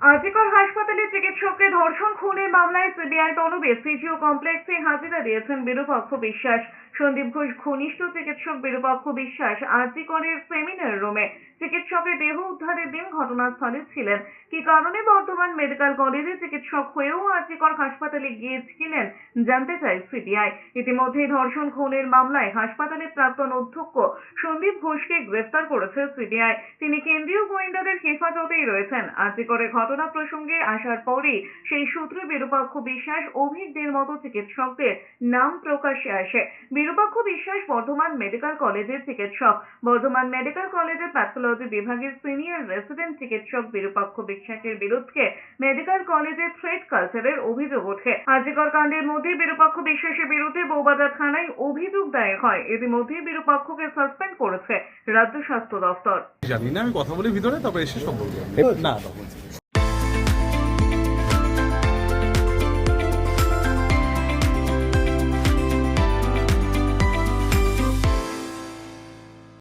আজিকর হাসপাতালে চিকিৎসককে ধর্ষণ খুনের মামলায় সিবিআই তলবে সিজিও কমপ্লেক্সে হাজিরা দিয়েছেন বিরূপাক্ষ বিশ্বাস। সন্দীপ ঘোষ ঘনিষ্ঠ চিকিৎসক বিরূপাক্ষ বিশ্বাস আজিকরের সেমিনার রুমে চিকিৎসকের দেহ উদ্ধারের দিন ঘটনাস্থলে ছিলেন। কি কারণে বর্ধমান মেডিকেল কলেজে চিকিৎসক হয়েও আজিকর হাসপাতালে গিয়েছিলেন জানতে চায় সিবিআই। ইতিমধ্যে ধর্ষণ খুনের মামলায় হাসপাতালের প্রাক্তন অধ্যক্ষ সন্দীপ ঘোষকে গ্রেফতার করেছে সিবিআই। তিনি কেন্দ্রীয় গোয়েন্দাদের হেফাজতেই রয়েছেন। আজিকরের ঘটনা প্রসঙ্গে আসার পরেই সেই সূত্রে বিরূপাক্ষ বিশ্বাস অভিজ্ঞদের মতো চিকিৎসকদের নাম প্রকাশ্যে আসে। বিরূপাক্ষ বিশ্বাস বর্ধমান মেডিকেল কলেজের চিকিৎসক। বর্ধমান মেডিকেল কলেজের প্যাথোলজি বিভাগের সিনিয়র রেসিডেন্ট চিকিৎসক বিরূপাক্ষ বিশ্বাসের বিরুদ্ধে মেডিকেল কলেজের থ্রেট কালচারের অভিযোগ ওঠে। আজিকর কাণ্ডের মধ্যে বিরূপাক্ষ বিশ্বাসের বিরুদ্ধে বৌবাজার থানায় অভিযোগ দায়ের হয়। ইতিমধ্যে বিরূপাক্ষকে সাসপেন্ড করেছে রাজ্য স্বাস্থ্য দফতর। জানি না, আমি কথা বলি ভিতরে, তারপরে এসে সব বলবো। না